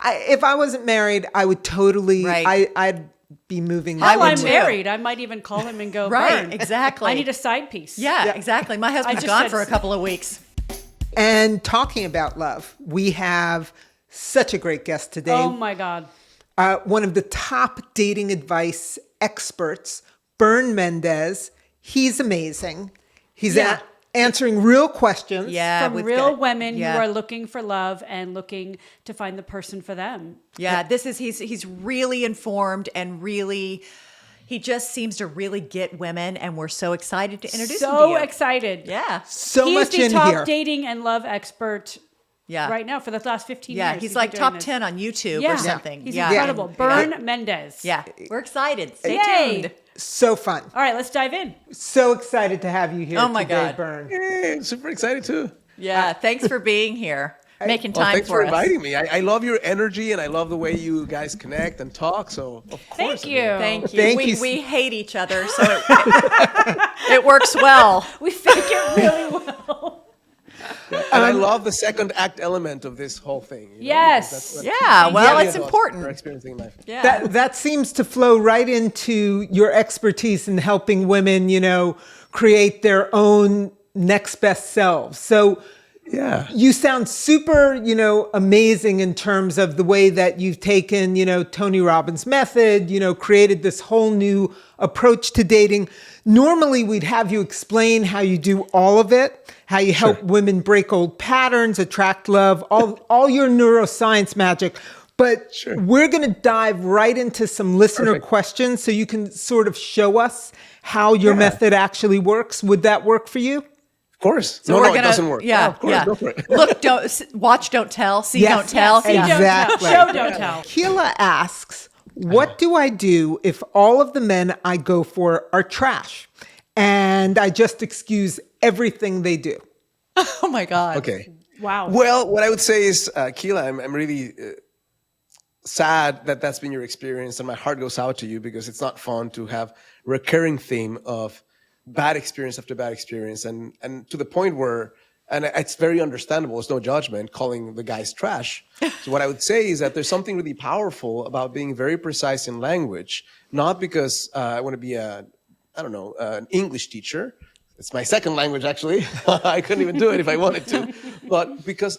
If I wasn't married, I would totally, Right. I'd be moving. Hell, I'm too. married. I might even call him and go, Right, Bern, exactly. I need a side piece. Yeah, exactly. My husband's just gone said- for a couple of weeks. And talking about love, we have such a great guest today. Oh my God. One of the top dating advice experts, Bern Mendez. He's amazing. He's answering real questions. Yeah, From we've real got- women yeah. who are looking for love and looking to find the person for them. Yeah, he's really informed and really, he just seems to really get women, and we're so excited to introduce him to So you. excited. Yeah, So He's much the in top here. dating and love expert yeah, right now for the last 15 yeah. years. He's been like doing top this. 10 on YouTube Yeah. or something. He's yeah, incredible. And- Bern Mendez. Yeah, we're excited. Stay Yay. tuned. So fun. All right, let's dive in. So excited to have you here Oh my today, God. Bern. Hey, super excited too. Yeah, thanks for being here, making Well, time thanks for for us. inviting me. I love your energy and I love the way you guys connect and talk. So of course, Thank you. Thank you. Thank we, you. we hate each other, so it works well. We fake it really well. And I love the second act element of this whole thing. you know, Yes. because that's what Yeah, well, many it's of us important. are experiencing in life. Yeah. That seems to flow right into your expertise in helping women, create their own next best selves. So Yeah. you sound super, amazing in terms of the way that you've taken, Tony Robbins' method, created this whole new approach to dating. Normally, we'd have you explain how you do all of it, how you help women break old patterns, attract love, all your neuroscience magic. But we're going to dive right into some listener questions so you can sort of show us how your method actually works. Would that work for you? Of course. So no, we're it gonna, doesn't work. Yeah, of course, yeah. go for it. Look, watch, don't tell. See, Yes. don't tell. See, Yeah. Exactly. don't tell. Show, don't tell. Keela asks, what do I do if all of the men I go for are trash and I just excuse everything they do? Oh my God. Okay. Wow. Well, what I would say is, Keela, I'm really sad that that's been your experience, and my heart goes out to you because it's not fun to have recurring theme of bad experience after bad experience, and to the point where, and it's very understandable, it's no judgment, calling the guys trash. So what I would say is that there's something really powerful about being very precise in language, not because I want to be an English teacher. It's my second language, actually. I couldn't even do it if I wanted to. But because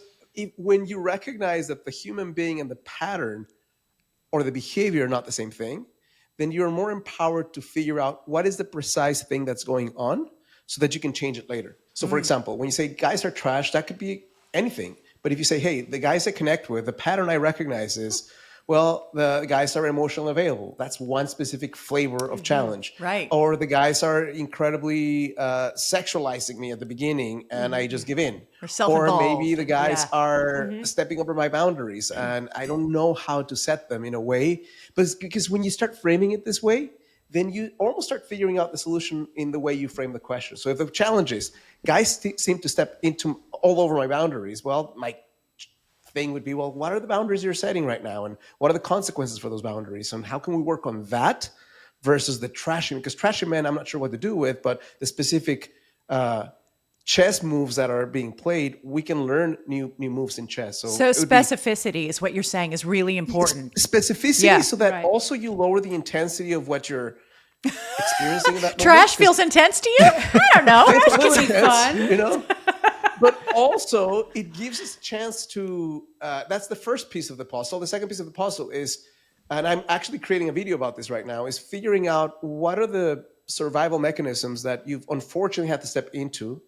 when you recognize that the human being and the pattern or the behavior are not the same thing, then you're more empowered to figure out what is the precise thing that's going on so that you can change it later. So for example, when you say guys are trash, that could be anything. But if you say, hey, the guys I connect with, the pattern I recognize is, well, the guys are emotionally available. That's one specific flavor of challenge. Right. Or the guys are incredibly sexualizing me at the beginning and I just give in. Or self-involved. Or maybe the guys Yeah. are stepping over my boundaries and I don't know how to set them in a way. But because when you start framing it this way, then you almost start figuring out the solution in the way you frame the question. So if the challenge is, guys seem to step into all over my boundaries, well, my thing would be, well, what are the boundaries you're setting right now? And what are the consequences for those boundaries? And how can we work on that versus the trashy? Because trashy men, I'm not sure what to do with, but the specific chess moves that are being played, we can learn new moves in chess. So it would be specificity is what you're saying is really important. specificity Yeah. so that Right. also you lower the intensity of what you're experiencing in that moment. Trash feels intense to you? I don't know. It's a little could be intense, fun. you know? But also, it gives us a chance to, that's the first piece of the puzzle. The second piece of the puzzle is, and I'm actually creating a video about this right now, is figuring out what are the survival mechanisms that you've unfortunately had to step into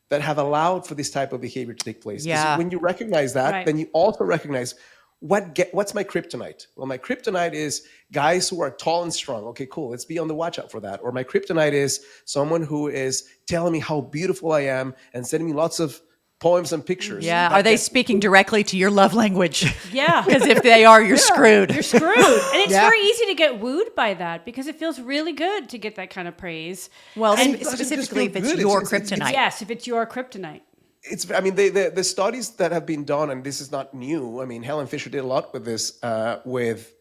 that have allowed for this type of behavior to take place. 'Cause Yeah. when you recognize that, Right. then you also recognize what's my kryptonite? Well, my kryptonite is guys who are tall and strong. Okay, cool. Let's be on the watch out for that. Or my kryptonite is someone who is telling me how beautiful I am and sending me lots of poems and pictures. Yeah. That Are they get- speaking directly to your love language? Yeah. Because if they are, you're screwed. You're screwed. And it's Yeah. very easy to get wooed by that because it feels really good to get that kind of praise. Well, And it doesn't just specifically feel if it's good, your it's- kryptonite. Yes, if it's your kryptonite. I mean, the studies that have been done, and this is not new. I mean, Helen Fisher did a lot with this, with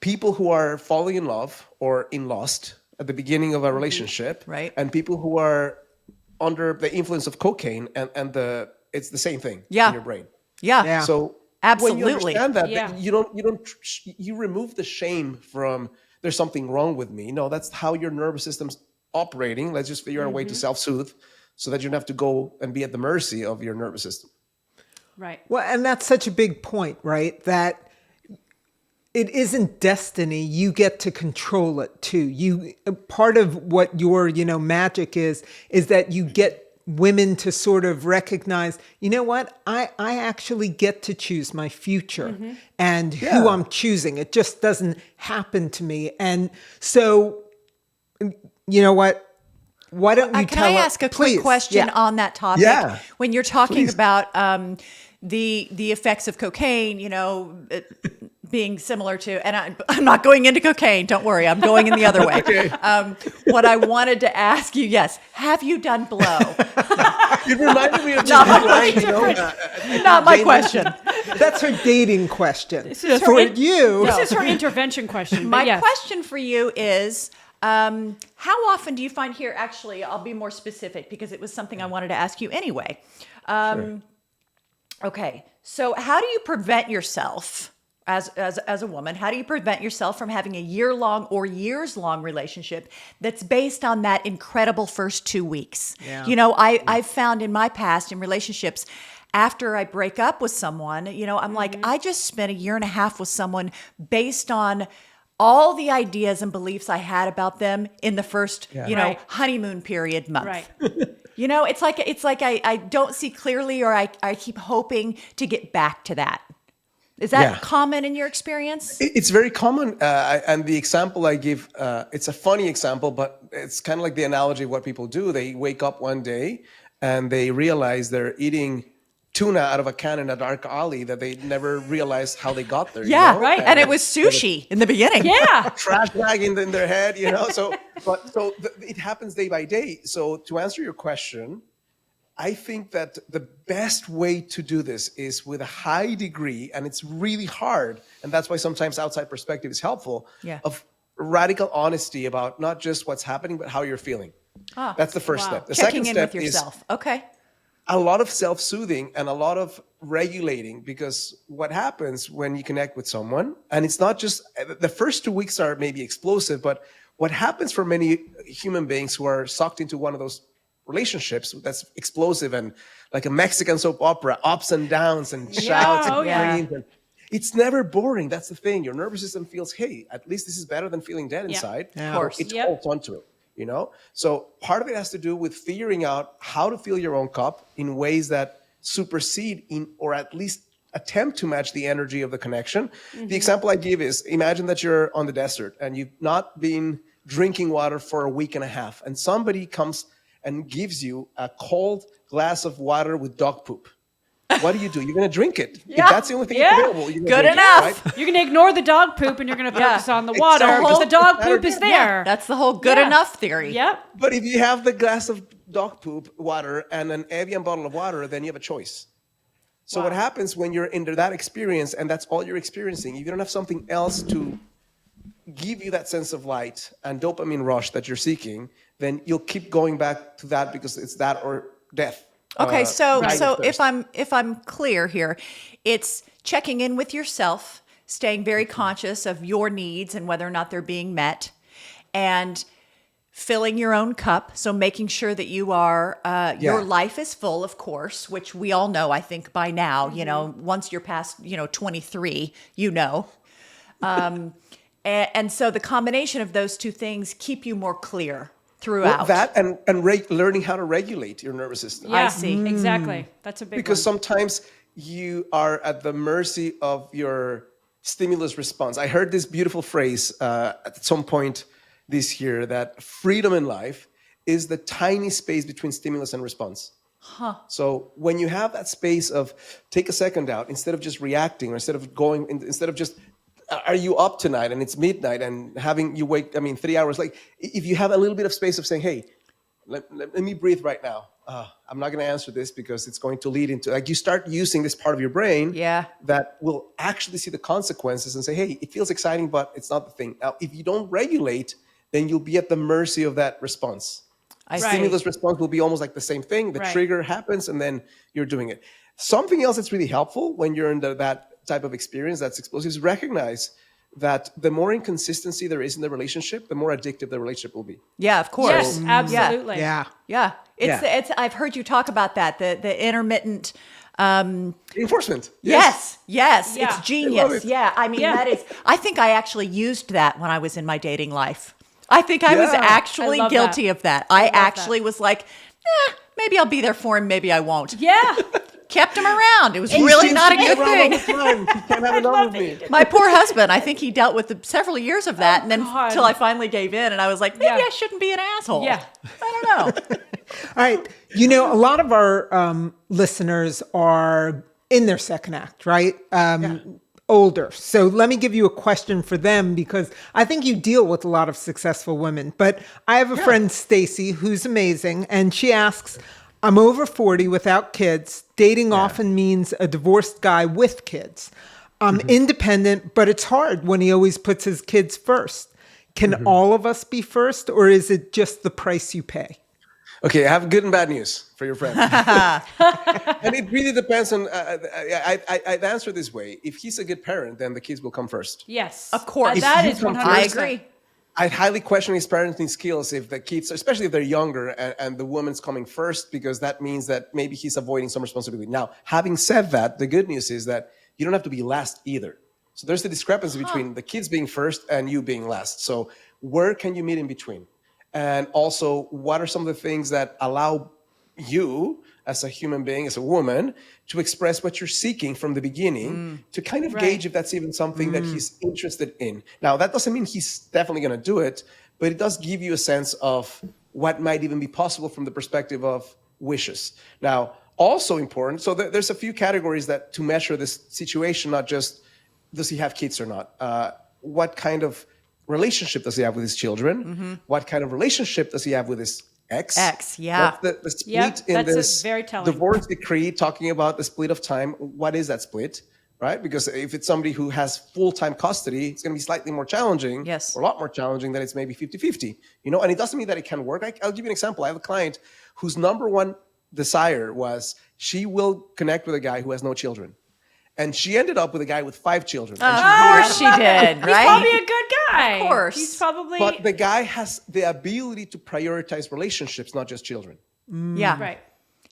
people who are falling in love or in lust at the beginning of a relationship, Right. and people who are under the influence of cocaine, and it's the same thing Yeah. in your brain. Yeah. Yeah. So Absolutely. When you understand that, Yeah. you remove the shame from there's something wrong with me. No, that's how your nervous system's operating. Let's just figure out a way to self-soothe so that you don't have to go and be at the mercy of your nervous system. Right. Well, and that's such a big point, right? That it isn't destiny. You get to control it too. You part of what your, magic is that you get women to sort of recognize, you know what? I actually get to choose my future and who I'm choosing. It just doesn't happen to me. And so, you know what? Why don't you Can I ask a quick question on that topic? Yeah. When you're talking about the effects of cocaine, being similar to, and I'm not going into cocaine. Don't worry, I'm going in the other way. Okay. What I wanted to ask you, yes, have you done blow? It reminded me of Not my line, question. Not my question. That's her dating question. This is For her you. This is her intervention question. My but yes. question for you is, how often do you find here? Actually, I'll be more specific because it was something I wanted to ask you anyway. Sure. Okay, so how do you prevent yourself as a woman? How do you prevent yourself from having a year-long or years-long relationship that's based on that incredible first 2 weeks? Yeah. I've found in my past in relationships, after I break up with someone, I'm like, I just spent a year and a half with someone based on all the ideas and beliefs I had about them in the first, Right. honeymoon period month. Right. It's like I don't see clearly, or I keep hoping to get back to that. Is that common in your experience? It's very common. And the example I give, it's a funny example, but it's kind of like the analogy of what people do. They wake up one day and they realize they're eating tuna out of a can in a dark alley that they never realized how they got there. Yeah, right. And it was sushi in the beginning. Yeah. Trash bag in their head, So it happens day by day. So to answer your question, I think that the best way to do this is with a high degree, and it's really hard, and that's why sometimes outside perspective is helpful, of radical honesty about not just what's happening, but how you're feeling. That's the first step. The Checking second in step with yourself. Okay. a lot of self-soothing and a lot of regulating, because what happens when you connect with someone, and it's not just the first 2 weeks are maybe explosive, but what happens for many human beings who are sucked into one of those relationships that's explosive and like a Mexican soap opera, ups and downs and shouts and screams. And it's never boring. That's the thing. Your nervous system feels, hey, at least this is better than feeling dead inside. Yeah. Of course. It holds onto it. So part of it has to do with figuring out how to fill your own cup in ways that supersede or at least attempt to match the energy of the connection. The example I give is, imagine that you're on the desert and you've not been drinking water for a week and a half, and somebody comes and gives you a cold glass of water with dog poop. What do? You're going to drink it. If that's the only thing available, you're going to Good drink enough. it, right? You're going to ignore the dog poop and you're going to focus on the water because the dog poop is there. Yeah, that's the whole good enough theory. Yep. But if you have the glass of dog poop water and an Evian bottle of water, then you have a choice. So what happens when you're into that experience and that's all you're experiencing, if you don't have something else to give you that sense of light and dopamine rush that you're seeking, then you'll keep going back to that because it's that or death. Okay, so First. if I'm clear here, it's checking in with yourself, staying very conscious of your needs and whether or not they're being met, and filling your own cup. So making sure that you are your life is full, of course, which we all know. I think by now, once you're past 23, and so the combination of those two things keep you more clear throughout. Well, that and learning how to regulate your nervous system. Yeah, I see. Exactly. That's a big Because one. sometimes you are at the mercy of your stimulus response. I heard this beautiful phrase at some point this year, that freedom in life is the tiny space between stimulus and response. So when you have that space of take a second out, instead of just reacting, or instead of just are you up tonight and it's midnight and having you wake 3 hours late, if you have a little bit of space of saying, hey, let me breathe right now, I'm not going to answer this because it's going to lead into, you start using this part of your brain that will actually see the consequences and say, hey, it feels exciting, but it's not the thing. Now, if you don't regulate, then you'll be at the mercy of that response. Stimulus response will be almost like the same thing. The trigger happens and then you're doing it. Something else that's really helpful when you're in that type of experience that's explosive is recognize that the more inconsistency there is in the relationship, the more addictive the relationship will be. Yeah, of course. Yes, absolutely. Yeah. Yeah. Yeah. It's I've heard you talk about that, the intermittent Reinforcement. yes. Yeah. It's I love genius. it. Yeah. I mean, Yeah. that is, I think I actually used that when I was in my dating life. I think I was Yeah. actually I love guilty that. of that. I love actually that. was like, maybe I'll be there for him, maybe I won't. Yeah. Kept him around. It was He really seems not a to be good around all thing. the time. He can't have enough of me. My poor husband, I think he dealt with several years of that, and then God. until I finally gave in, and I was like, maybe Yeah. I shouldn't be an asshole. Yeah. I don't know. All right. A lot of our listeners are in their second act, right? Older. So let me give you a question for them, because I think you deal with a lot of successful women. But I have a friend, Stacy, who's amazing. And she asks, I'm over 40 without kids. Dating often means a divorced guy with kids. I'm independent, but it's hard when he always puts his kids first. Can all of us be first, or is it just the price you pay? Okay, I have good and bad news for your friend. And it really depends on, I'd answer this way. If he's a good parent, then the kids will come first. Yes. Of course. That If is you come 100%. I agree. I'd highly question his parenting skills if the kids, especially if they're younger and the woman's coming first, because that means that maybe he's avoiding some responsibility. Now, having said that, the good news is that you don't have to be last either. So there's the discrepancy between the kids being first and you being last. So where can you meet in between? And also, what are some of the things that allow you as a human being, as a woman, to express what you're seeking from the beginning, to kind of gauge if that's even something that he's interested in. Now, that doesn't mean he's definitely going to do it, but it does give you a sense of what might even be possible from the perspective of wishes. Now, also important, so there's a few categories that to measure this situation, not just does he have kids or not, what kind of relationship does he have with his children? What kind of relationship does he have with his ex? Yeah. What's the split Yep, in that's this very telling. divorce decree talking about the split of time? What is that split? Right? Because if it's somebody who has full-time custody, it's going to be slightly more challenging. Yes. Or a lot more challenging than it's maybe 50-50. And it doesn't mean that it can work. I'll give you an example. I have a client whose number one desire was she will connect with a guy who has no children. And she ended up with a guy with 5 children. And Of she course she did, He's right? probably a good guy. Of course. He's probably But the guy has the ability to prioritize relationships, not just children. Yeah. right.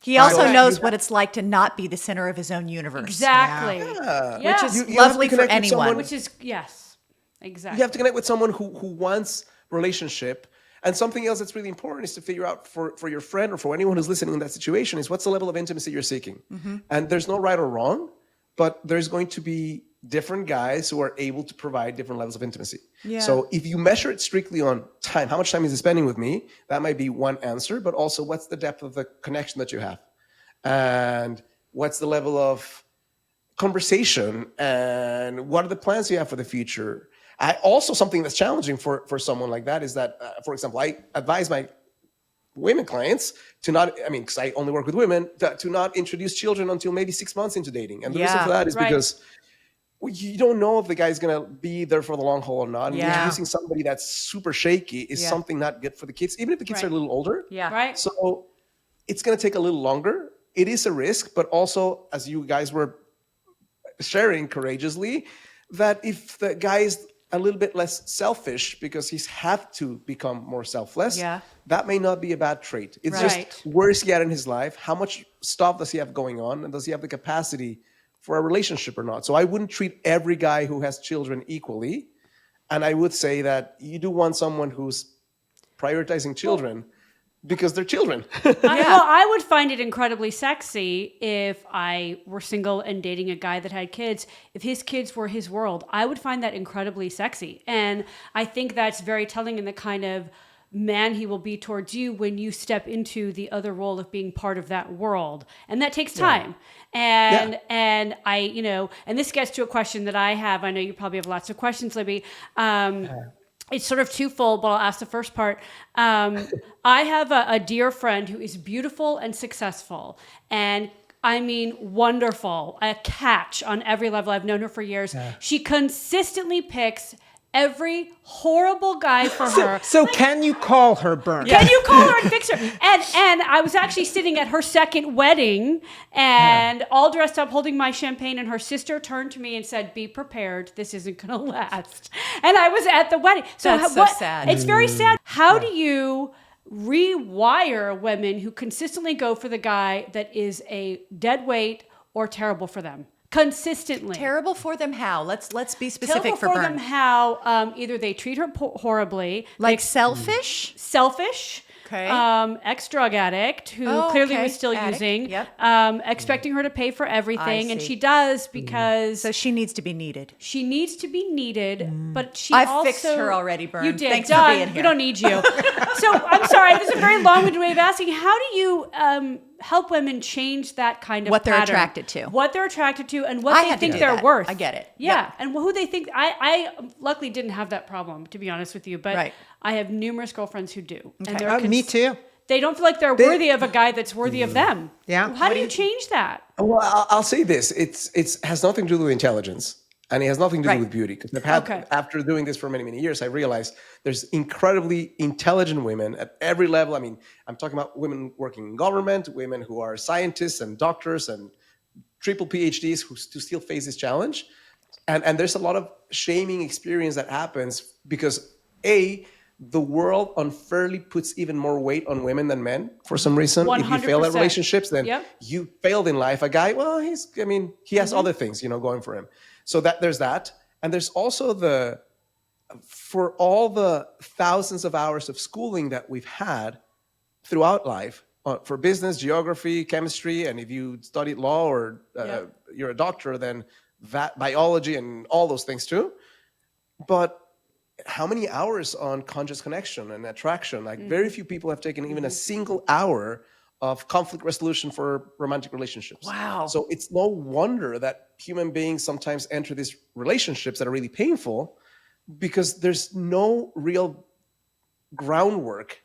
He also Right. knows what it's like to not be the center of his own universe. Exactly. Yeah. Yeah. Which is You have to lovely for connect with anyone. someone- Which is yes. Exactly. You have to connect with someone who wants relationship. And something else that's really important is to figure out for your friend or for anyone who's listening in that situation is what's the level of intimacy you're seeking. And there's no right or wrong, but there's going to be different guys who are able to provide different levels of intimacy. Yeah. So if you measure it strictly on time, how much time is he spending with me? That might be one answer, but also what's the depth of the connection that you have? And what's the level of conversation? And what are the plans you have for the future? Also, something that's challenging for someone like that is that, for example, I advise my women clients to not, because I only work with women, to not introduce children until maybe 6 months into dating. And the reason Yeah, for that is right. because you don't know if the guy's going to be there for the long haul or not. And Yeah. introducing somebody that's super shaky is Yeah. something not good for the kids, even if the kids Right. are a little older. Yeah. Right. So it's going to take a little longer. It is a risk, but also, as you guys were sharing courageously, that if the guy is a little bit less selfish because he's had to become more selfless, Yeah. that may not be a bad trait. It's Right. just where is he at in his life? How much stuff does he have going on? And does he have the capacity for a relationship or not? So I wouldn't treat every guy who has children equally. And I would say that you do want someone who's prioritizing children because they're children. Well, I would find it incredibly sexy if I were single and dating a guy that had kids. If his kids were his world, I would find that incredibly sexy. And I think that's very telling in the kind of man he will be towards you when you step into the other role of being part of that world. And that takes time. And I, and this gets to a question that I have. I know you probably have lots of questions, Libby. It's sort of twofold, but I'll ask the first part. I have a dear friend who is beautiful and successful, and I mean wonderful, a catch on every level. I've known her for years. She consistently picks every horrible guy for her. So can you call her Bern? Can you call her and fix her? And I was actually sitting at her second wedding and all dressed up holding my champagne, and her sister turned to me and said, "Be prepared, this isn't going to last." And I was at the wedding. That's so sad. It's very sad. How do you rewire women who consistently go for the guy that is a dead weight or terrible for them? Consistently. Terrible for them how? Let's be specific Terrible for for Bern. them how either they treat her horribly, Like selfish? selfish, Okay. ex-drug addict who Oh, clearly okay. was still Addict, using, yep. expecting her to pay for everything, and see. she does because So she needs to be needed. she needs to be needed, but she I've also... fixed her already, Bern. You did. Thanks for Done. being We here. don't need you. So I'm sorry, this is a very long-winded way of asking. How do you help women change that kind of What they're pattern? attracted to. What they're attracted to and what I they had to think do they're that. worth. I get it. Yeah, Yep. and who they think... I luckily didn't have that problem, to be honest with you, but Right. I have numerous girlfriends who do. And Okay. they're Me too. They don't feel like they're worthy of a guy that's worthy of them. Yeah. How do you change that? Well, I'll say this: it's has nothing to do with intelligence, and it has nothing to Right. do with beauty. Because I've had, Okay. after doing this for many, many years, I realized there's incredibly intelligent women at every level. I mean, I'm talking about women working in government, women who are scientists and doctors and triple PhDs who still face this challenge, and there's a lot of shaming experience that happens because the world unfairly puts even more weight on women than men for some reason. If you fail at 100%. relationships, then Yep. you failed in life. A guy, well, he has other things, going for him. So there's that. And there's also for all the thousands of hours of schooling that we've had throughout life, for business, geography, chemistry, and if you studied law or you're a doctor, then that biology and all those things too. But how many hours on conscious connection and attraction? Like very few people have taken even a single hour of conflict resolution for romantic relationships. Wow. So it's no wonder that human beings sometimes enter these relationships that are really painful because there's no real groundwork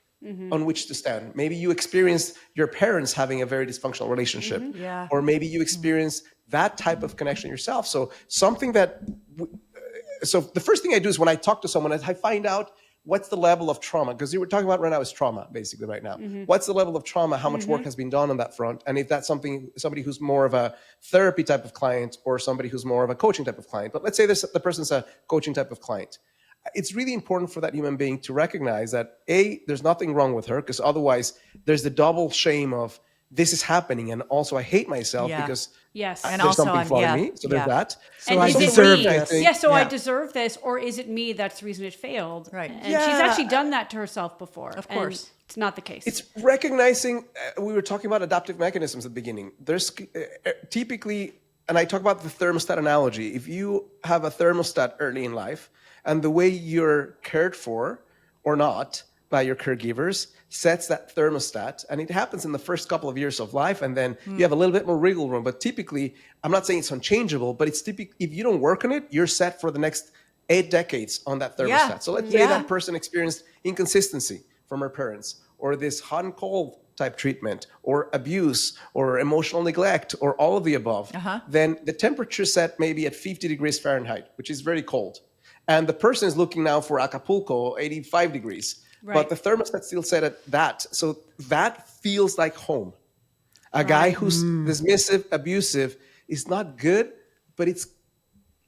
on which to stand. Maybe you experienced your parents having a very dysfunctional relationship, Yeah. or maybe you experienced that type of connection yourself. So something that so the first thing I do is when I talk to someone, I find out what's the level of trauma, because you were talking about right now is trauma, basically right now. What's the level of trauma? How much work has been done on that front? And if that's somebody who's more of a therapy type of client or somebody who's more of a coaching type of client. But let's say the person's a coaching type of client. It's really important for that human being to recognize that there's nothing wrong with her, because otherwise there's the double shame of this is happening, and also I hate myself because Yes. And there's also something I'm- flawed yeah, in me. So there's yeah. that. So And I is it deserve me? this. Yeah, so I Yeah. deserve this, or is it me that's the reason it failed? Right. And she's Yeah. actually done that to herself before. Of and course. it's not the case. It's recognizing, we were talking about adaptive mechanisms at the beginning. There's typically, and I talk about the thermostat analogy. If you have a thermostat early in life, and the way you're cared for or not by your caregivers sets that thermostat, and it happens in the first couple of years of life, and then you have a little bit more wiggle room. But typically, I'm not saying it's unchangeable, but it's typically, if you don't work on it, you're set for the next 8 decades on that thermostat. Yeah. So let's say Yeah. that person experienced inconsistency from her parents, or this hot and cold type treatment, or abuse, or emotional neglect, or all of the above. Then the temperature set maybe at 50 degrees Fahrenheit, which is very cold. And the person is looking now for Acapulco, 85 degrees. Right. But the thermostat still set at that. So that feels like home. A guy who's dismissive, abusive is not good, but it's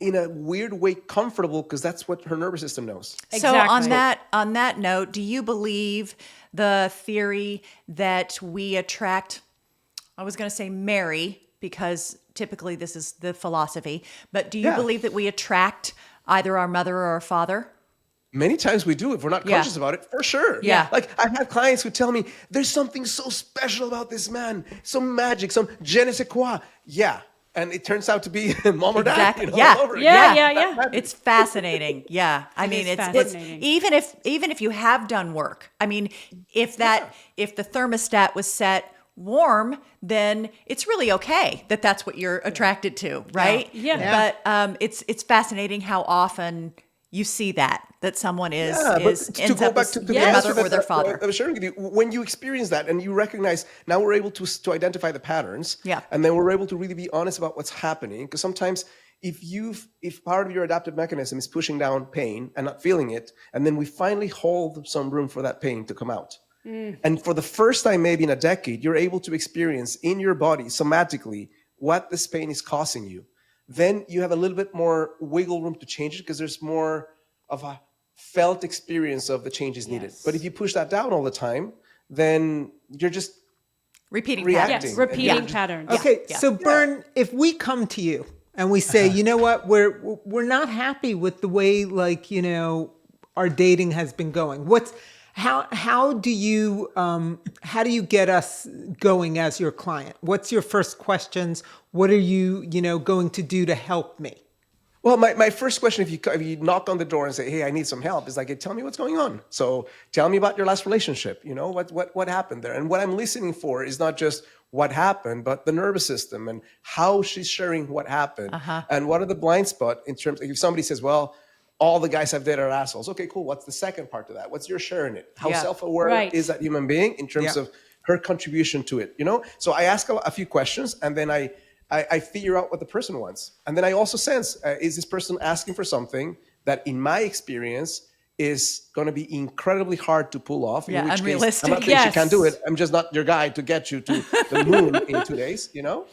in a weird way comfortable because that's what her nervous system knows. So on Exactly. that note, do you believe the theory that we attract, I was going to say marry, because typically this is the philosophy, but do you Yeah. believe that we attract either our mother or our father? Many times we do if we're not Yeah. conscious about it, for sure. Yeah. Like I've had clients who tell me, there's something so special about this man, some magic, some je ne sais quoi. Yeah. And it turns out to be mom or dad. Exactly. You know, Yeah. all over Yeah, again. yeah. It's fascinating. Yeah. I mean, is it's fascinating. even if you have done work. I mean, if the thermostat was set warm, then it's really okay that that's what you're attracted to, right? Yeah. But it's fascinating how often you see that someone is But to ends go up back with to the their answer mother or their father. I was sharing with you, when you experience that and you recognize, now we're able to identify the patterns, Yeah. and then we're able to really be honest about what's happening. Because sometimes if part of your adaptive mechanism is pushing down pain and not feeling it, and then we finally hold some room for that pain to come out. And for the first time, maybe in a decade, you're able to experience in your body somatically what this pain is causing you. Then you have a little bit more wiggle room to change it because there's more of a felt experience of the changes needed. But if you push that down all the time, then you're just Repeating reacting. patterns. Yes, repeating patterns. Okay, Yeah. so Bern, if we come to you and we say, you know what, we're not happy with the way, like, you know, our dating has been going. How do you get us going as your client? What's your first questions? What are you going to do to help me? Well, my first question, if you knock on the door and say, "Hey, I need some help," is like, hey, "Tell me what's going on." So tell me about your last relationship. You know, what happened there? And what I'm listening for is not just what happened, but the nervous system and how she's sharing what happened, and what are the blind spot in terms. If somebody says, "Well, all the guys I've dated are assholes," okay, cool. What's the second part to that? What's your share in it? How self-aware is that human being in terms of her contribution to it? You know. So I ask a few questions, and then I figure out what the person wants. And then I also sense, is this person asking for something that in my experience is going to be incredibly hard to pull off. Yeah, in which unrealistic. Case, I'm not saying she can't do it. I'm just not your guy to get you to the moon in 2 days, you know?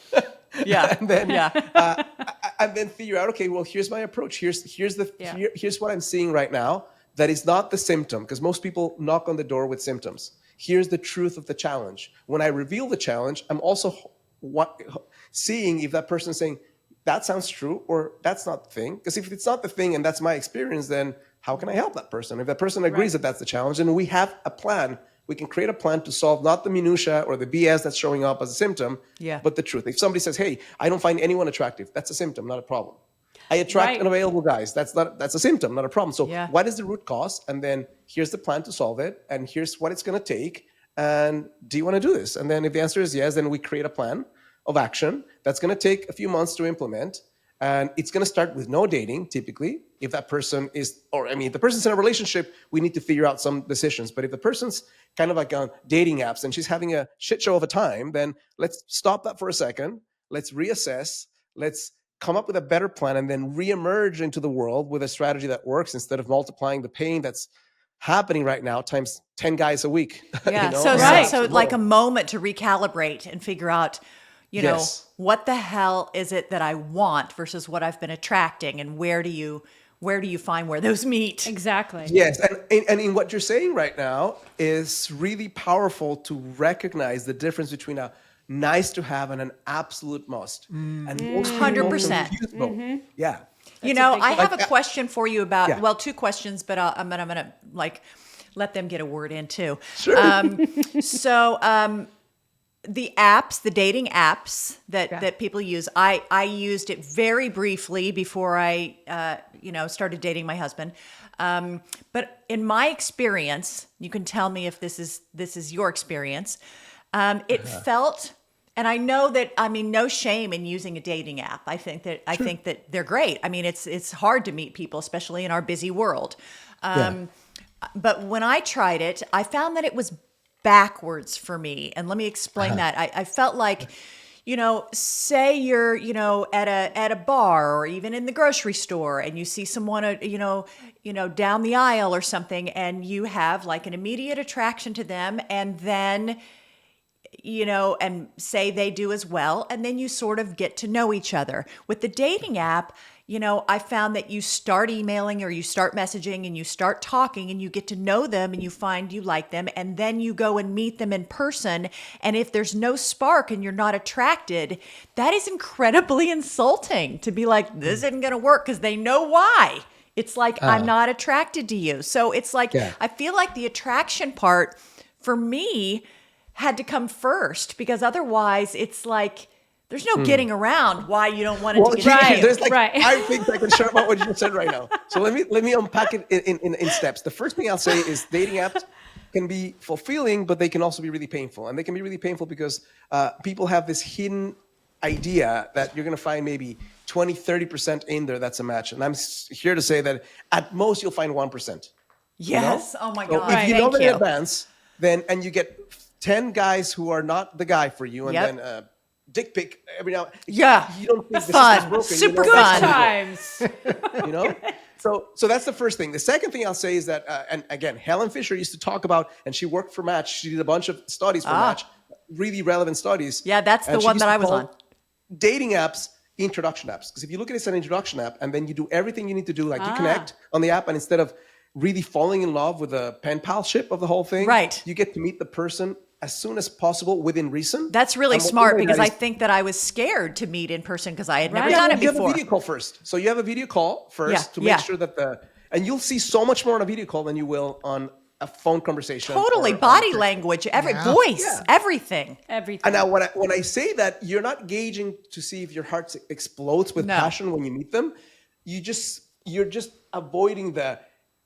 Yeah. And then, and then figure out, okay, well, here's my approach. Here's what I'm seeing right now. That is not the symptom, because most people knock on the door with symptoms. Here's the truth of the challenge. When I reveal the challenge, I'm also seeing if that person is saying, that sounds true, or that's not the thing. Because if it's not the thing and that's my experience, then how can I help that person? If that person agrees that that's the challenge, then we have a plan. We can create a plan to solve not the minutia or the BS that's showing up as a symptom, but the truth. If somebody says, "Hey, I don't find anyone attractive," that's a symptom, not a problem. I attract unavailable guys. That's a symptom, not a problem. So what is the root cause? And then here's the plan to solve it. And here's what it's going to take. And do you want to do this? And then if the answer is yes, then we create a plan of action that's going to take a few months to implement. And it's going to start with no dating, typically. If that person is, if the person's in a relationship, we need to figure out some decisions. But if the person's kind of like on dating apps and she's having a shit show of a time, then let's stop that for a second. Let's reassess. Let's come up with a better plan and then reemerge into the world with a strategy that works instead of multiplying the pain that's happening right now times 10 guys a week. Yeah. So like a moment to recalibrate and figure out, you know, what the hell is it that I want versus what I've been attracting, and where do you find where those meet? Exactly. Yes. And in what you're saying right now is really powerful to recognize the difference between a nice to have and an absolute must. And most people 100%. Yeah. You know, I have a question for you about, well, two questions, but I'm gonna like let them get a word in too. Sure. The apps, the dating apps that people use, I used it very briefly before I, started dating my husband. But in my experience, you can tell me if this is your experience. It felt, and I know that, no shame in using a dating app. I think that they're great. I mean, it's hard to meet people, especially in our busy world. But when I tried it, I found that it was backwards for me. And let me explain that. I felt like, say you're, at a bar or even in the grocery store, and you see someone, down the aisle or something, and you have like an immediate attraction to them, and then, and say they do as well. And then you sort of get to know each other. With the dating app, I found that you start emailing or you start messaging and you start talking and you get to know them and you find you like them, and then you go and meet them in person. And if there's no spark and you're not attracted, that is incredibly insulting to be like, this isn't going to work, because they know why. It's like, I'm not attracted to you. So it's like, I feel like the attraction part for me had to come first, because otherwise it's like, there's no getting around why you don't want it to get right. There's like 5 things I can share about what you just said right now. So let me unpack it in steps. The first thing I'll say is dating apps can be fulfilling, but they can also be really painful. And they can be really painful because people have this hidden idea that you're going to find maybe 20, 30% in there that's a match. And I'm here to say that at most you'll find 1%. Yes. Oh my God. If you know that in advance, and you get 10 guys who are not the guy for you, and then dick pic every now. Yeah. You don't think the Fun. system's broken. Super Good fun. times. You know. So that's the first thing. The second thing I'll say is that, and again, Helen Fisher used to talk about, and she worked for Match. She did a bunch of studies for Match, really relevant studies. Yeah, that's the And she one used that to I was call on. dating apps introduction apps. Because if you look at it as an introduction app, and then you do everything you need to do, like you connect on the app, and instead of really falling in love with the pen palship of the whole thing, Right. you get to meet the person as soon as possible within reason. That's really And what smart we know because that I is- think that I was scared to meet in person because I had never Right. done well, it you have before. a video call first. So you have a video call first Yeah, to make yeah. sure that and you'll see so much more on a video call than you will on a phone conversation. Totally. or on Body text. language, Yeah. voice, Yeah. everything. Everything. And now when I say that, you're not gauging to see if your heart explodes with No. passion when you meet them. You're just avoiding the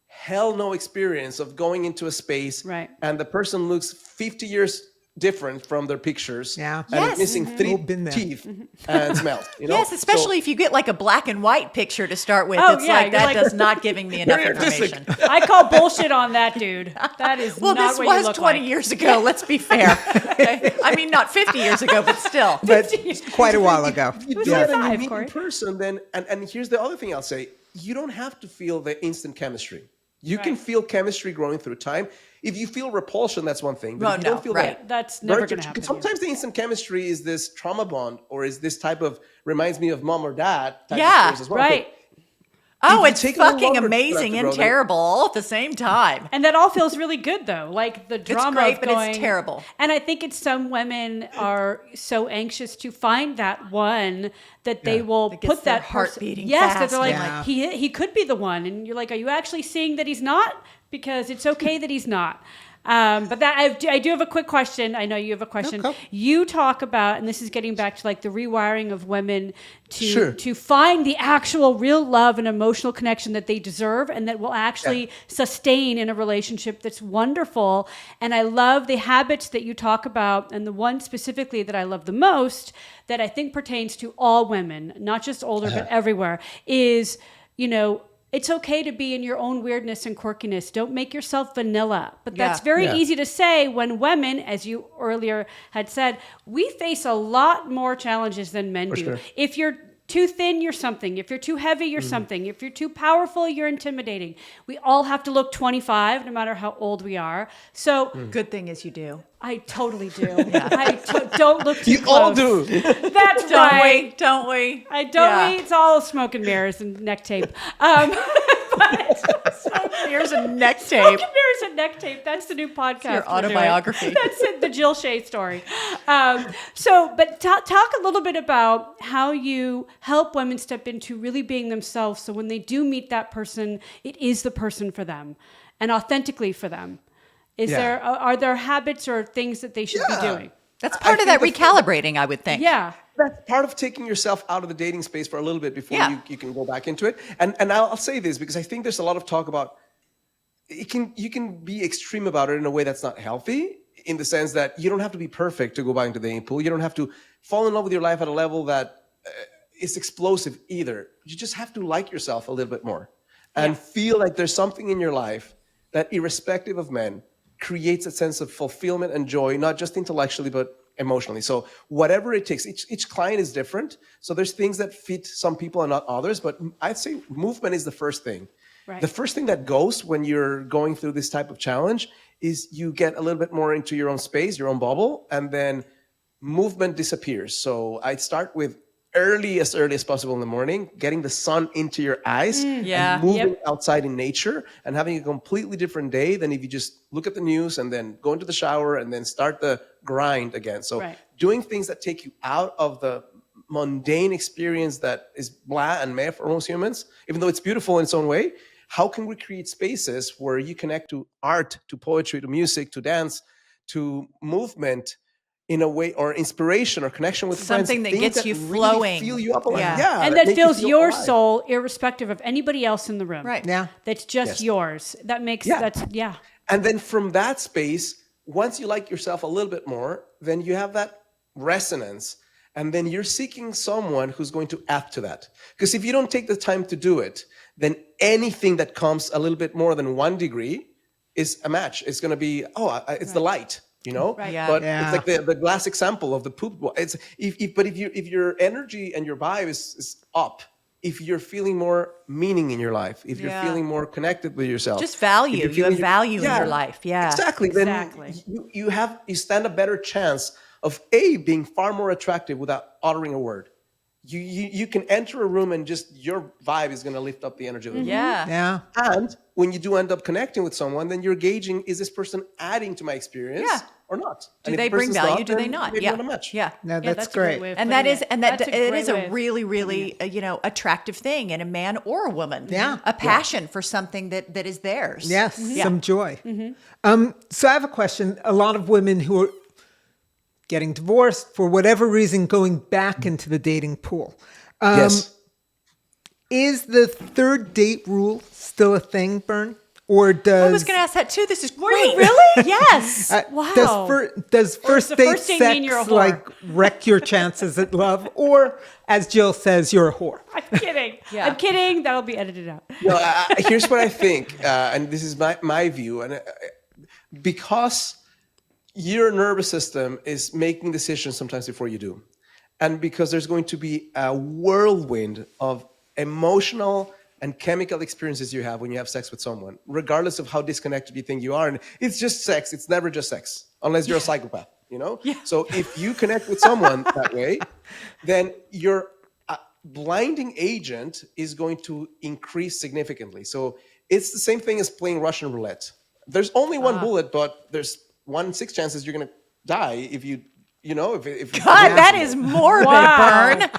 hell no experience of going into a space Right. and the person looks 50 years different from their pictures. Yeah. And Yes. missing three We've been there. teeth and smells. You know? Yes, especially if you get like a black and white picture to start with. Oh, it's yeah, like you're that like- does not giving me enough Very artistic. information. I call bullshit on that, dude. That is Well, not this what you was look 20 like. years ago. Let's be fair. Okay? I mean, not 50 years ago, but still. But quite a while ago. If you Who's do it that and five, you meet Corey? in person, then and here's the other thing I'll say: you don't have to feel the instant chemistry. You can Right. feel chemistry growing through time. If you feel repulsion, that's one thing. But Well, if you no, don't feel right. that, That's never nurture- gonna happen, because sometimes the instant chemistry is this trauma bond, or is this type of reminds me of mom or dad type Yeah, of experience as well. Right. Oh, you it's take a little fucking longer for that to amazing grow, and then- terrible all at the same time. And that all feels really good, though. Like the drama great, of but it's going, terrible. And I think it's some women are so anxious to find that one that they will That gets put their that heart person- beating Yes, that fast they're like, and he could be the one, and you're like, are you actually seeing that he's not? Because it's okay that he's not. But that I do have a quick question. I know you have a question. Okay. You talk about, and this is getting back to like the rewiring of women to Sure. to find the actual real love and emotional connection that they deserve and that will actually sustain in a relationship that's wonderful. And I love the habits that you talk about, and the one specifically that I love the most that I think pertains to all women, not just older but everywhere, is, you know, it's okay to be in your own weirdness and quirkiness. Don't make yourself vanilla. But that's Yeah. very Yeah. easy to say when women, as you earlier had said, we face a lot more challenges than men do. sure. If you're too thin, you're something. If you're too heavy, you're something. If you're too powerful, you're intimidating. We all have to look 25, no matter how old we are. So Good thing is you do. I totally do. Don't look too You close. all do. That's Don't right. we? Don't we? I don't. Yeah. It's all smoke and mirrors and neck tape. Here's a neck Smoke tape. and mirrors and neck tape. That's the new podcast. your we're doing. autobiography. That's it, the Jill Shea story. But talk a little bit about how you help women step into really being themselves. So when they do meet that person, it is the person for them and authentically for them. Are there habits or things that they should be doing? That's part of that recalibrating, I would think. Yeah. That's part of taking yourself out of the dating space for a little bit before Yeah. you can go back into it. And I'll say this because I think there's a lot of talk about you can be extreme about it in a way that's not healthy, in the sense that you don't have to be perfect to go back into the dating pool. You don't have to fall in love with your life at a level that is explosive either. You just have to like yourself a little bit more and feel like there's something in your life that, irrespective of men, creates a sense of fulfillment and joy, not just intellectually, but emotionally. So whatever it takes, each client is different. So there's things that fit some people and not others, but I'd say movement is the first thing. Right. The first thing that goes when you're going through this type of challenge is you get a little bit more into your own space, your own bubble, and then movement disappears. So I'd start with early as possible in the morning, getting the sun into your eyes Yeah. and moving Yep. outside in nature and having a completely different day than if you just look at the news and then go into the shower and then start the grind again. So Right. doing things that take you out of the mundane experience that is blah and meh for most humans, even though it's beautiful in its own way. How can we create spaces where you connect to art, to poetry, to music, to dance, to movement in a way, or inspiration or connection with Something friends, that things gets you really flowing. fill you up, Yeah. And that make you fills feel your alive. soul irrespective of anybody else in the room. Right. Yeah. That's just Yes. yours. That makes Yeah. yeah. And then from that space, once you like yourself a little bit more, then you have that resonance. And then you're seeking someone who's going to add to that. Because if you don't take the time to do it, then anything that comes a little bit more than 1 degree is a match. It's going to be, it's the light. you know? Right. Yeah. But Yeah. it's like the glass example of the poop. It's if your energy and your vibe is up, if you're feeling more meaning in your life, if you're Yeah. feeling more connected with yourself, Just if value. you're You have feeling value in your life. Yeah. Exactly. Exactly. Then you stand a better chance of being far more attractive without uttering a word. You can enter a room and just your vibe is going to lift up the energy of the room. Yeah. Yeah. And when you do end up connecting with someone, then you're gauging, is this person adding to my experience Yeah. or not? Do And if they the bring person's value? not, Do they then not? maybe Yeah. not a match. Yeah. No, Yeah, that's a great. way of And putting that is, it. and that That's it great is a way of really, putting really, it. attractive thing in a man or a woman. Yeah. A passion for something that is theirs. Yes, Yeah. some joy. So I have a question. A lot of women who are getting divorced, for whatever reason, going back into the dating pool. Yes. Is the third date rule still a thing, Bern? Or does I was going to ask that too. This is great. Were you really? Yes. Wow. does Or does first the date first date sex mean you're a whore? like wreck your chances at love, or as Jill says, you're a whore? I'm kidding. Yeah. I'm kidding. That'll be edited out. No, here's what I think, and this is my view, and because your nervous system is making decisions sometimes before you do, and because there's going to be a whirlwind of emotional and chemical experiences you have when you have sex with someone, regardless of how disconnected you think you are, and it's just sex. It's never just sex, unless you're a psychopath, you know. Yeah. So if you connect with someone that way, then your blinding agent is going to increase significantly. So it's the same thing as playing Russian roulette. There's only one bullet, but there's 1 in 6 chances you're going to die if you know, if God, that is morbid, Wow. Bern.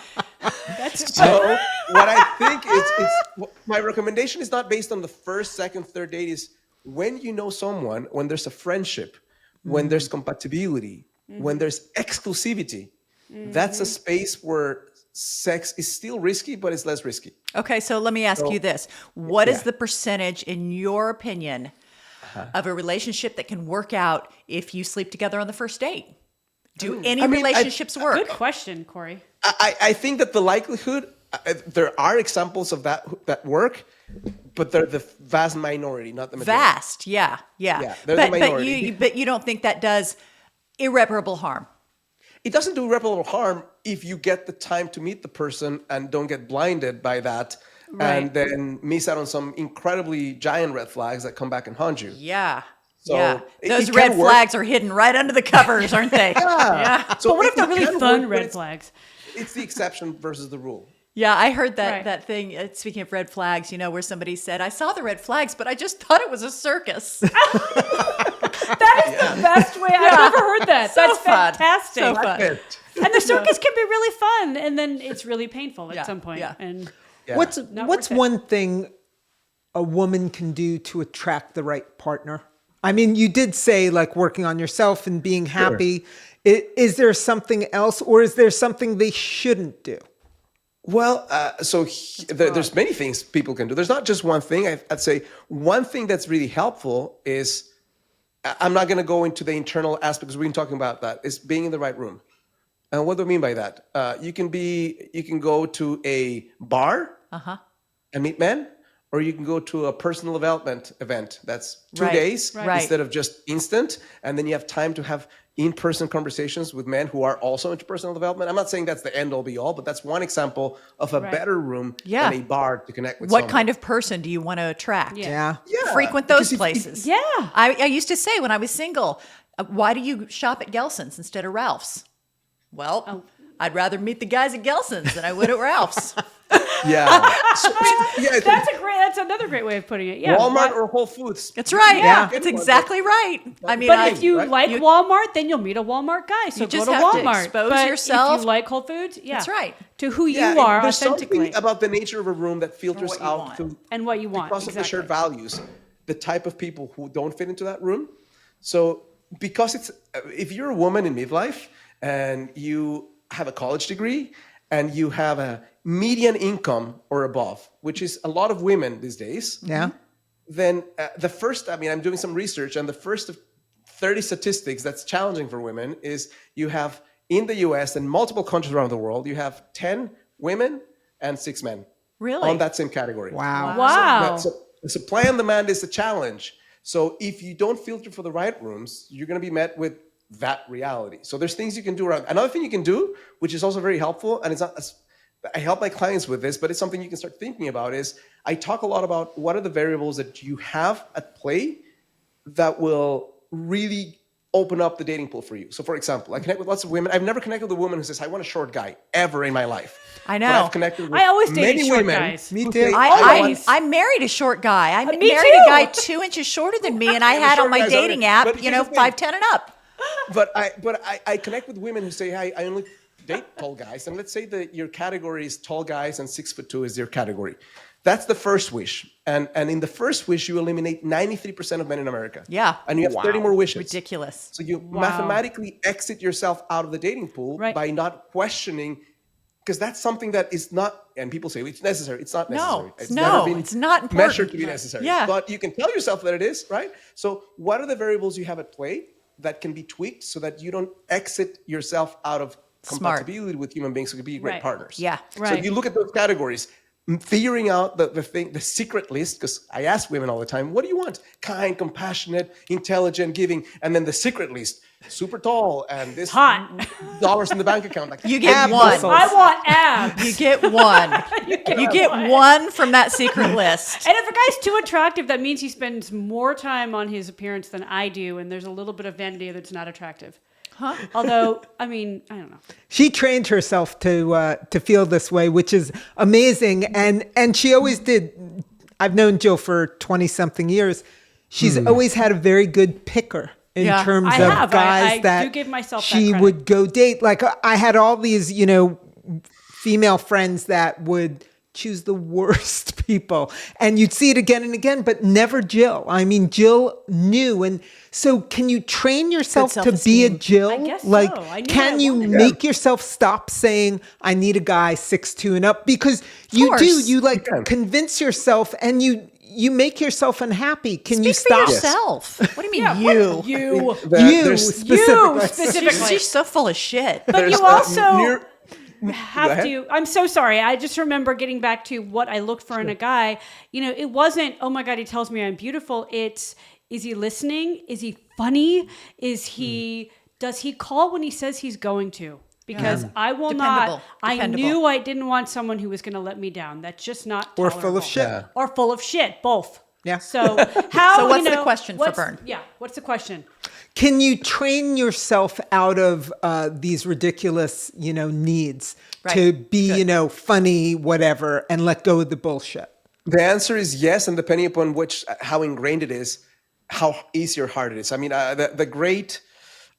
So what I think is my recommendation is not based on the first, second, third date. Is when you know someone, when there's a friendship, when there's compatibility, when there's exclusivity, that's a space where sex is still risky, but it's less risky. Okay, so let me ask you this. What is yeah. the percentage, in your opinion, of a relationship that can work out if you sleep together on the first date? Do any I mean, relationships work? Good question, Corey. I think that the likelihood, there are examples of that work, but they're the vast minority, not the majority. Vast, yeah. Yeah, they're the minority. But you don't think that does irreparable harm? It doesn't do irreparable harm if you get the time to meet the person and don't get blinded by that, and then miss out on some incredibly giant red flags that come back and haunt you. Yeah. So yeah. it Those can red work. flags are hidden right under the covers, aren't they? Yeah. So But what if they're it really can fun work, but red flags? It's the exception versus the rule. Yeah, I heard that Right. that thing. Speaking of red flags, where somebody said, "I saw the red flags, but I just thought it was a circus." That is the best way. I've never heard that. So That's fun. fantastic. So fun. And the circus can be really fun, and then it's really painful at Yeah, some point. yeah. And Yeah. What's Not what's worth it. one thing a woman can do to attract the right partner? I mean, you did say like working on yourself and being happy. Is there something else, or is there something they shouldn't do? Well, there's many things people can do. There's not just one thing. I'd say one thing that's really helpful is, I'm not going to go into the internal aspects. We've been talking about that. Is being in the right room. And what do I mean by that? You can go to a bar and meet men, or you can go to a personal development event. That's 2 Right, days right. instead of just instant. And then you have time to have in-person conversations with men who are also into personal development. I'm not saying that's the end all be all, but that's one example of a better room Yeah. than a bar to connect with What someone. kind of person do you want to attract? Yeah. Yeah, Frequent because those if- places. Yeah. I used to say when I was single, why do you shop at Gelson's instead of Ralph's? Well, I'd rather meet the guys at Gelson's than I would at Ralph's. Yeah. So, yeah, I think That's another great way of putting it. Yeah. Walmart Why- or Whole Foods. That's right. Yeah. That's exactly right. I mean, But if you right? like Walmart, then you'll meet a Walmart guy. So You go just to have to Walmart. expose But yourself. If you like Whole Foods, yeah, That's right. To who you Yeah, are there's authentically something about the nature of a room that filters what you out want. through and what you want. because of the shared Exactly. values, the type of people who don't fit into that room. So because it's, if you're a woman in midlife and you have a college degree and you have a median income or above, which is a lot of women these days, Yeah. then I'm doing some research, and the first of 30 statistics that's challenging for women is you have in the US and multiple countries around the world, you have 10 women and 6 men Really? on that same category. Wow. Wow. So supply and demand is a challenge. So if you don't filter for the right rooms, you're going to be met with that reality. So there's things you can do around. Another thing you can do, which is also very helpful, and it's not as, I help my clients with this, but it's something you can start thinking about, is I talk a lot about what are the variables that you have at play that will really open up the dating pool for you. So for example, I connect with lots of women. I've never connected with a woman who says, I want a short guy ever in my life. I know. But I've connected with I always dated many short women guys. Me who too. say, I married a short guy. I married me a too. guy 2 inches shorter than me, and I had on short my guys dating already- app, but here's the thing. 5'10" and up. But I connect with women who say, hey, I only date tall guys. And let's say that your category is tall guys and 6'2" is your category. That's the first wish. And in the first wish, you eliminate 93% of men in America. Yeah. And you have 30 more wishes. Ridiculous. So you mathematically exit yourself out of the dating pool Right. by not questioning, because that's something that is not, and people say it's necessary. It's not necessary. It's not important. Measured to be necessary. Yeah. But you can tell yourself that it is, right? So what are the variables you have at play that can be tweaked so that you don't exit yourself out of Smart. compatibility with human beings who could be great Right. partners? Yeah. So Right. if you look at those categories, figuring out the secret list, because I ask women all the time, what do you want? Kind, compassionate, intelligent, giving, and then the secret list, super tall and this Hot. dollars in the bank account. Like, You get Ab one. muscles. I want abs. You get one. you get one from that secret list. And if a guy's too attractive, that means he spends more time on his appearance than I do, and there's a little bit of vanity that's not attractive. Huh? Although, I mean, I don't know. She trained herself to feel this way, which is amazing, and she always did. I've known Jill for 20 something years. She's always had a very good picker in Yeah, terms I of have. guys I that do give myself that she credit. would go date. Like I had all these, female friends that would choose the worst people, and you'd see it again and again, but never Jill. I mean, Jill knew. And so can you train yourself to be a self-esteem. Jill? I guess like, so. I knew can I you wanted make yourself stop saying, I need a guy 6'2" and up? Because you course. do, you like can. convince yourself, and you make yourself unhappy. Can you Speak for stop? yourself. What do you mean Yeah, you? what- you. You there's- specifically. specifically. She's so full of shit. But there's you the also Go have ahead. to. I'm so sorry. I just remember getting back to what I looked for in a guy. It wasn't, oh my God, he tells me I'm beautiful. It's, is he listening? Is he funny? Does he call when he says he's going to? Because I will Dependable. not. I Dependable. knew I didn't want someone who was going to let me down. That's just not Or tolerable. full of shit. Yeah. Or full of shit. Both. Yeah. So how? So what's the question for Bern? Yeah. What's the question? Can you train yourself out of these ridiculous, needs to Right. be, funny, whatever, and let go of the bullshit? The answer is yes, and depending upon how ingrained it is, how easy or hard it is. I mean, the great,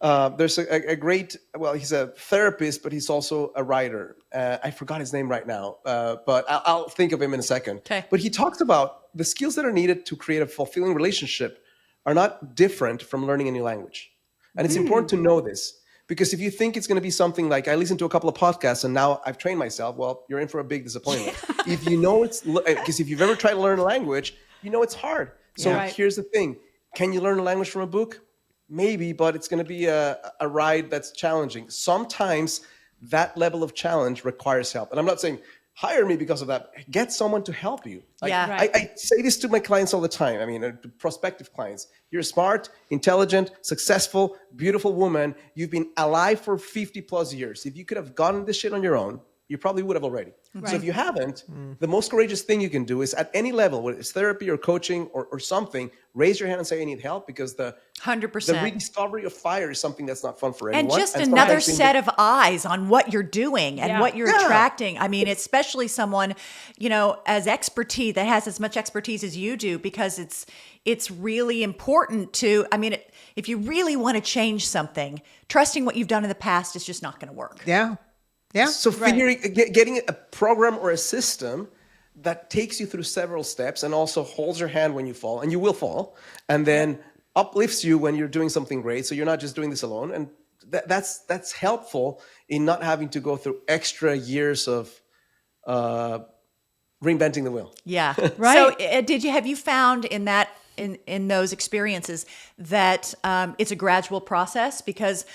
there's a great, well, he's a therapist, but he's also a writer. I forgot his name right now, but I'll think of him in a second. Okay. But he talks about the skills that are needed to create a fulfilling relationship are not different from learning a new language. And it's important to know this, because if you think it's going to be something like, I listened to a couple of podcasts and now I've trained myself, well, you're in for a big disappointment. If you know because if you've ever tried to learn a language, it's hard. So Yeah. Right. here's the thing. Can you learn a language from a book? Maybe, but it's going to be a ride that's challenging. Sometimes that level of challenge requires help. And I'm not saying hire me because of that. Get someone to help you. Yeah. Right. I say this to my clients all the time. I mean, to prospective clients. You're smart, intelligent, successful, beautiful woman. You've been alive for 50 plus years. If you could have gotten this shit on your own, you probably would have already. Right. So if you haven't, the most courageous thing you can do is at any level, whether it's therapy or coaching or something, raise your hand and say, I need help, because the 100%. rediscovery of fire is something that's not fun for anyone. And just And another sometimes set of eyes on what you're doing and Yeah. what you're Yeah. attracting. I mean, especially someone, as expertise, that has as much expertise as you do, because it's really important to, if you really want to change something, trusting what you've done in the past is just not going to work. Yeah. Yeah. So getting a program or a system that takes you through several steps and also holds your hand when you fall, and you will fall, and then uplifts you when you're doing something great. So you're not just doing this alone. And that's helpful in not having to go through extra years of reinventing the wheel. Yeah. Right. So have you found in those experiences that it's a gradual process? Because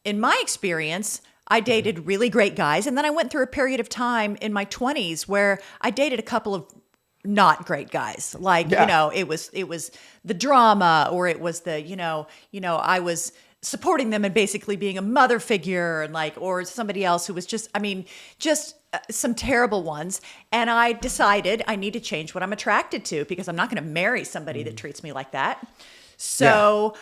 in my experience, I dated really great guys, and then I went through a period of time in my 20s where I dated a couple of not great guys. Like, Yeah. it was the drama, or it was the, I was supporting them and basically being a mother figure and or somebody else who was just some terrible ones. And I decided I need to change what I'm attracted to, because I'm not going to marry somebody that treats me like that. So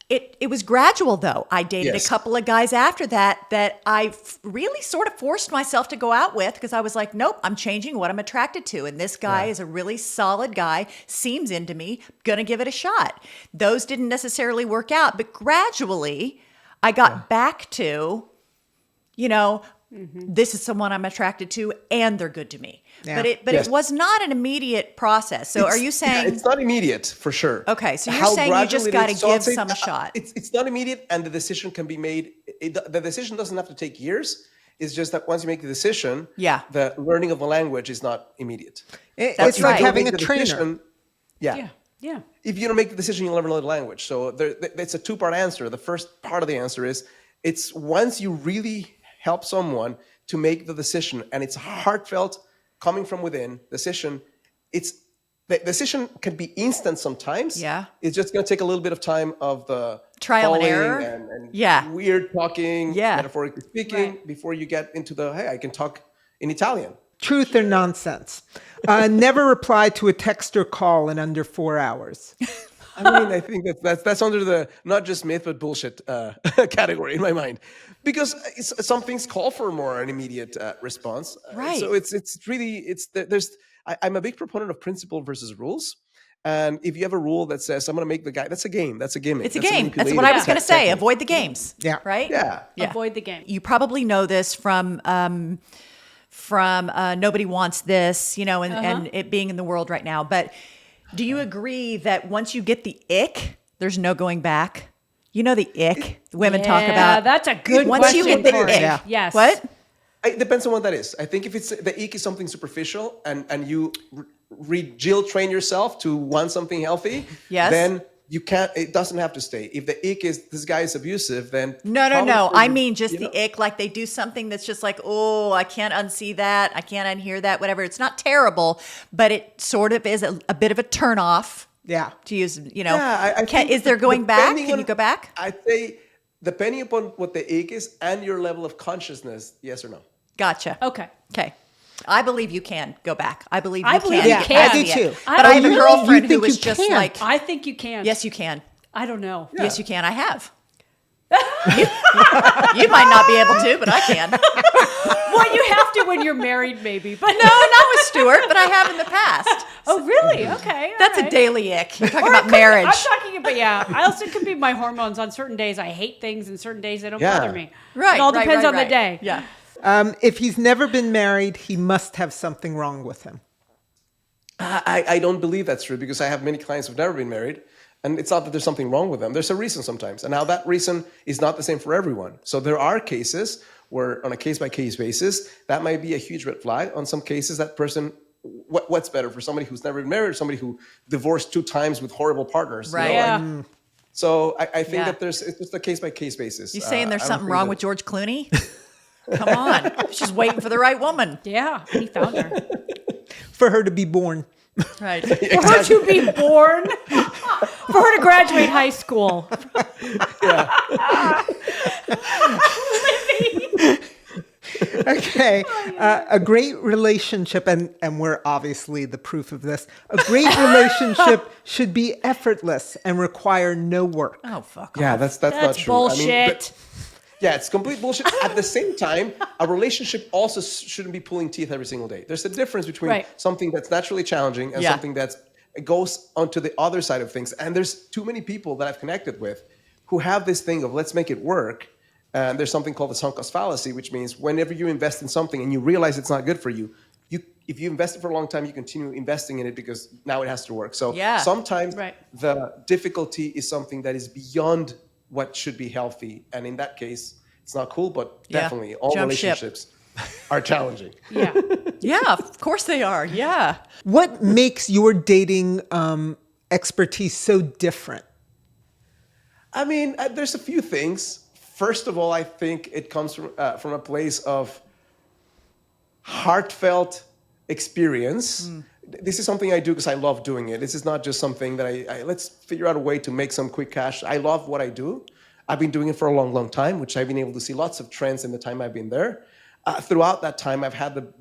it was gradual, though. I dated a couple of guys after that I really sort of forced myself to go out with, because I was like, nope, I'm changing what I'm attracted to. And this guy is a really solid guy, seems into me, gonna give it a shot. Those didn't necessarily work out, but gradually I got back to, this is someone I'm attracted to and they're good to me. Yeah. But it was not an immediate process. So are you saying it's not immediate for sure? Okay, so you're saying you just got to give some a shot. It's not immediate, and the decision can be made. The decision doesn't have to take years. It's just that once you make the decision, the learning of the language is not immediate. It's like having a trainer. Yeah. If you don't make the decision, you'll never learn the language. So it's a two-part answer. The first part of the answer is it's once you really help someone to make the decision, and it's heartfelt, coming from within decision. The decision can be instant sometimes. Yeah. It's just going to take a little bit of time of the trial and error and weird talking, metaphorically speaking, Right. before you get into hey, I can talk in Italian. Truth or nonsense. Never reply to a text or call in under 4 hours. I think that's under the not just myth but bullshit category in my mind, because some things call for more an immediate response. Right. So I'm a big proponent of principle versus rules. And if you have a rule that says I'm going to make the guy, that's a game. That's a gimmick. It's a game. That's what I was going to say. Avoid the games. Yeah. Right? Yeah. Avoid the game. You probably know this from Nobody Wants This, and it being in the world right now. But do you agree that once you get the ick, there's no going back? You know the ick women talk about. That's a good once question. you get the Corey. ick. Yeah. Yes. What? It depends on what that is. I think if it's the ick is something superficial and you Jill train yourself to want something healthy, then you can't. It doesn't have to stay. If the ick is this guy is abusive, then No. I mean just the ick, like they do something that's just like, oh, I can't unsee that, I can't unhear that, whatever. It's not terrible, but it sort of is a bit of a turnoff. Yeah. To use, I think is there going back? depending Can you go back? I'd say depending upon what the ick is and your level of consciousness, yes or no. Gotcha. Okay. I believe you can go back. I believe you I believe can. you can. I do too. But I have a You girlfriend think who was you just can't. like, I think you can. yes, you can. I don't know. Yes, you can. I have. You might not be able to, but I can. Well, you have to when you're married, maybe. But No, not with Stuart, but I have in the past. Oh, really? Okay. That's all a right. daily ick. You're talking Or it about could be- marriage. I'm talking about, I also could be my hormones. On certain days, I hate things, and certain days they don't bother me. Right. It all right, depends right, on the right. day. Yeah. If he's never been married, he must have something wrong with him. I don't believe that's true, because I have many clients who've never been married, and it's not that there's something wrong with them. There's a reason sometimes, and now that reason is not the same for everyone. So there are cases where, on a case-by-case basis, that might be a huge red flag. On some cases, that person, what's better for somebody who's never been married, or somebody who divorced 2 times with horrible partners? Right. Yeah. So I think that it's just a case-by-case basis. You saying there's I don't something think wrong that- with George Clooney? Come on. I was just waiting for the right woman. Yeah, he found her. For her to be born. Right. For her to be born, for her to graduate high school. Okay. A great relationship, and we're obviously the proof of this. A great relationship should be effortless and require no work. Oh, fuck Yeah, off. that's not That's true. bullshit. Yeah, it's complete bullshit. At the same time, a relationship also shouldn't be pulling teeth every single day. There's a difference between Right. something that's naturally challenging and something that's goes onto the other side of things. And there's too many people that I've connected with who have this thing of let's make it work. And there's something called the sunk cost fallacy, which means whenever you invest in something and you realize it's not good for you, if you invest it for a long time, you continue investing in it because now it has to work. So sometimes the difficulty is something that is beyond what should be healthy. And in that case, it's not cool, but definitely all Jump ship. relationships are challenging. Yeah. Yeah, of course they are. Yeah. What makes your dating expertise so different? I mean, there's a few things. First of all, I think it comes from a place of heartfelt experience. This is something I do because I love doing it. This is not just something that I let's figure out a way to make some quick cash. I love what I do. I've been doing it for a long, long time, which I've been able to see lots of trends in the time I've been there. Throughout that time, I've had the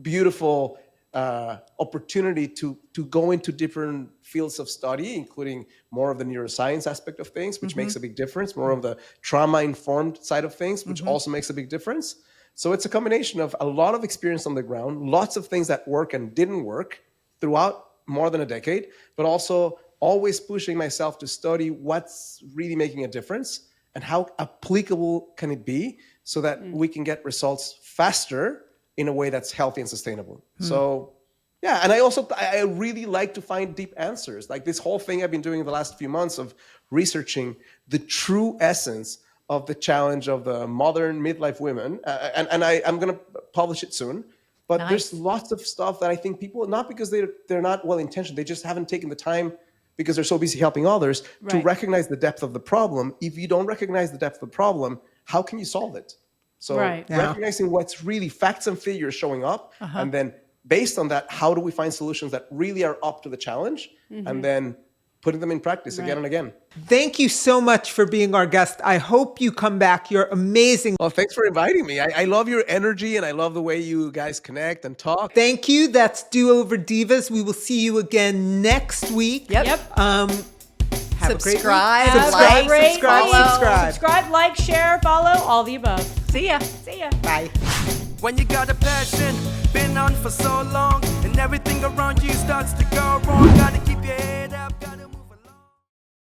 beautiful opportunity to go into different fields of study, including more of the neuroscience aspect of things, which makes a big difference, more of the trauma-informed side of things, which also makes a big difference. So it's a combination of a lot of experience on the ground, lots of things that work and didn't work throughout more than a decade, but also always pushing myself to study what's really making a difference and how applicable can it be so that we can get results faster in a way that's healthy and sustainable. So, yeah, and I really like to find deep answers. Like this whole thing I've been doing in the last few months of researching the true essence of the challenge of the modern midlife women. And I'm going to publish it soon. But there's lots of stuff that I think people, not because they're not well-intentioned, they just haven't taken the time because they're so busy helping others to recognize the depth of the problem. If you don't recognize the depth of the problem, how can you solve it? So recognizing what's really facts and figures showing up, and then based on that, how do we find solutions that really are up to the challenge, and then putting them in practice again and again. Thank you so much for being our guest. I hope you come back. You're amazing. Well, thanks for inviting me. I love your energy, and I love the way you guys connect and talk. Thank you. That's Do Over Divas. We will see you again next week. Yep. Have a great week. Subscribe, like, share, follow, all the above. See ya. Bye. When you got a passion, been on for so long, and everything around you starts to go wrong, gotta